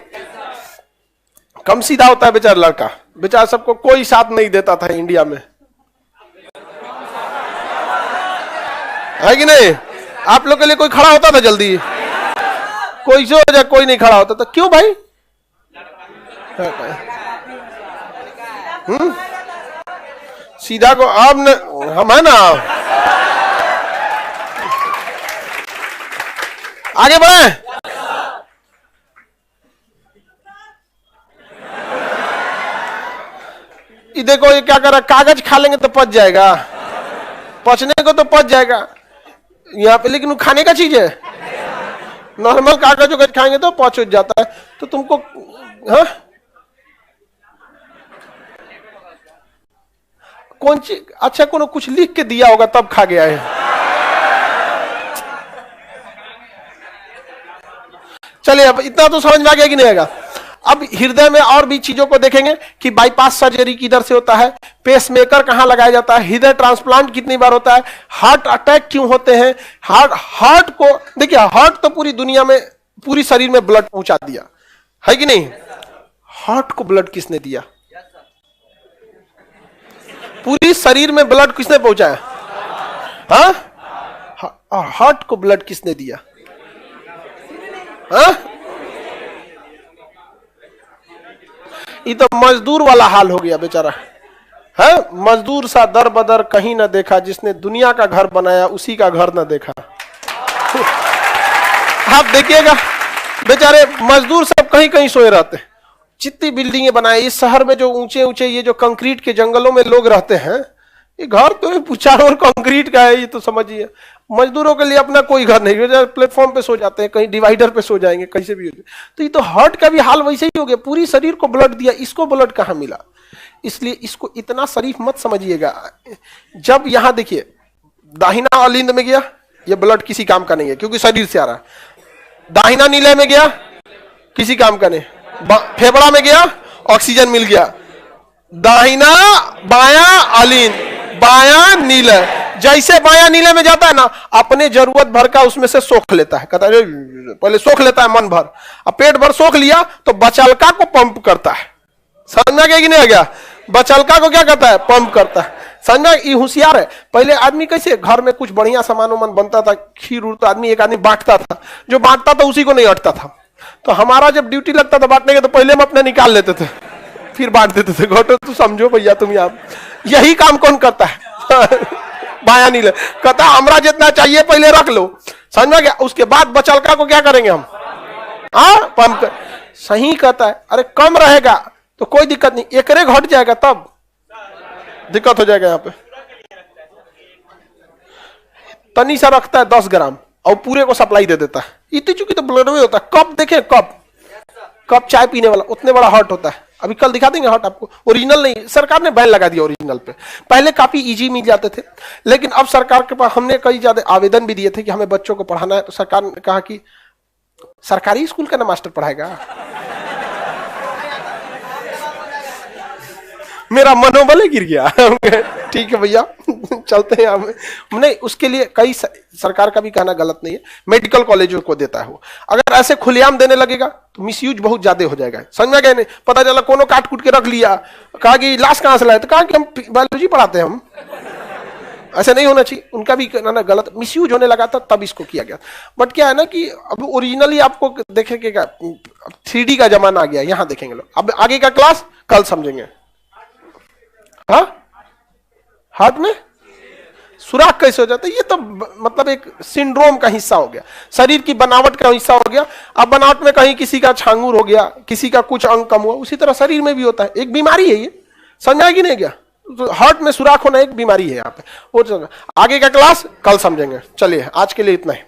कम सीधा होता है बेचारा लड़का, बेचारा सबको कोई साथ नहीं देता था इंडिया में, है कि नहीं? आप लोग के लिए कोई खड़ा होता था जल्दी? कोई जो हो जाए कोई नहीं खड़ा होता था, क्यों भाई? सीधा को अब हम है ना, आगे बढ़े। ये देखो ये क्या कर रहा है, कागज खा लेंगे तो पच जाएगा, पचने को तो पच जाएगा यहाँ पे, लेकिन वो खाने का चीज है। नॉर्मल कागज वगैरह खाएंगे तो पच जाता है, तो तुमको हाँ कौन चीज अच्छा, कोनो कुछ लिख के दिया होगा तब खा गया है। चलो चलिए अब इतना तो समझ में आ गया कि नहीं आएगा। अब हृदय में और भी चीजों को देखेंगे कि बाईपास सर्जरी किधर से होता है, पेसमेकर कहां लगाया जाता है, हृदय ट्रांसप्लांट कितनी बार होता है, हार्ट अटैक क्यों होते हैं। हार्ट को देखिए, हार्ट तो पूरी दुनिया में, पूरी शरीर में ब्लड पहुंचा दिया है कि नहीं। हार्ट को ब्लड किसने दिया? पूरी शरीर में ब्लड किसने पहुंचाया? हाँ, हार्ट को ब्लड किसने दिया? हाँ, ये तो मजदूर वाला हाल हो गया बेचारा है। मजदूर सा दर बदर कहीं ना देखा, जिसने दुनिया का घर बनाया उसी का घर ना देखा। आप देखिएगा बेचारे मजदूर सब कहीं कहीं सोए रहते हैं। जितनी बिल्डिंगें बनाए इस शहर में, जो ऊंचे ऊंचे ये जो कंक्रीट के जंगलों में लोग रहते हैं, ये घर तो चारों ओर कंक्रीट का है, ये तो समझिए। मजदूरों के लिए अपना कोई घर नहीं, प्लेटफॉर्म पे सो जाते हैं, कहीं डिवाइडर पे सो जाएंगे, कैसे भी हो जाए। तो ये तो हार्ट का भी हाल वैसे ही हो गया, पूरी शरीर को ब्लड दिया, इसको ब्लड कहां मिला? इसलिए इसको इतना शरीफ मत समझिएगा। जब यहां देखिए दाहिना अलिंद में गया, ये ब्लड किसी काम का नहीं है क्योंकि शरीर से आ रहा है। दाहिना नीले में गया, किसी काम का नहीं। फेफड़ा में गया, ऑक्सीजन मिल गया। दाहिना बाया अलिंद, बाया नीला, जैसे बाया नीले में जाता है ना, अपने जरूरत भर का उसमें से सोख लेता है, कहता है पहले सोख लेता है मन भर, अब पेट भर सोख लिया तो बचलका को पंप करता है। समझ में आ गया कि नहीं आ गया? बचलका को क्या करता है? पंप करता है। समझ में? ये होशियार है। पहले आदमी कैसे घर में कुछ बढ़िया सामान वामान बनता था, खीर उड़, तो आदमी एक आदमी बांटता था, जो बांटता था उसी को नहीं हटता था। तो हमारा जब ड्यूटी लगता था बांटने के, तो पहले हम अपने निकाल लेते थे, फिर बांट देते थे। घोटो तू समझो भैया, तुम यहाँ यही काम कौन करता है? बाया नीले कहता हमरा जितना चाहिए पहले रख लो। समझ में गया? उसके बाद बचलका को क्या करेंगे हम? हाँ, पंप कर। सही कहता है। अरे कम रहेगा तो कोई दिक्कत नहीं, एकरे घट जाएगा तब दिक्कत हो जाएगा। यहाँ पे तनी सा रखता है 10 ग्राम और पूरे को सप्लाई दे देता है। इतनी चूंकि तो ब्लड में होता है। कप देखे, कप चाय पीने वाला उतने बड़ा हार्ट होता है। अभी कल दिखा देंगे हार्ट आपको। ओरिजिनल नहीं, सरकार ने बैन लगा दिया ओरिजिनल पे। पहले काफी इजी मिल जाते थे, लेकिन अब सरकार के पास हमने कई ज्यादा आवेदन भी दिए थे कि हमें बच्चों को पढ़ाना है, तो सरकार ने कहा कि सरकारी स्कूल का ना मास्टर पढ़ाएगा। मेरा मनोबल ही गिर गया। ठीक है भैया, चलते हैं हमने उसके लिए कई सरकार का भी कहना गलत नहीं है, मेडिकल कॉलेजों को देता है वो। अगर ऐसे खुलेआम देने लगेगा तो मिसयूज बहुत ज्यादा हो जाएगा। समझ में गए? नहीं पता चला कोनो काट कूट के रख लिया, कहा कि लाश कहां से लाए, तो कहा कि हम बायोलॉजी पढ़ाते हैं हम। ऐसा नहीं होना चाहिए, उनका भी कहना गलत। मिसयूज होने लगा था तब इसको किया गया। बट क्या है ना कि अब ओरिजिनली आपको देखेगा, 3D का जमाना आ गया, यहां देखेंगे लोग। अब आगे का क्लास कल समझेंगे। हाँ, हार्ट में सुराख कैसे हो जाता है? ये तो मतलब एक सिंड्रोम का हिस्सा हो गया, शरीर की बनावट का हिस्सा हो गया। अब बनावट में कहीं किसी का छांगूर हो गया, किसी का कुछ अंग कम हुआ, उसी तरह शरीर में भी होता है। एक बीमारी है ये, समझा कि नहीं गया? तो हार्ट में सुराख होना एक बीमारी है यहाँ पे। वो आगे का क्लास कल समझेंगे। चलिए आज के लिए इतना ही।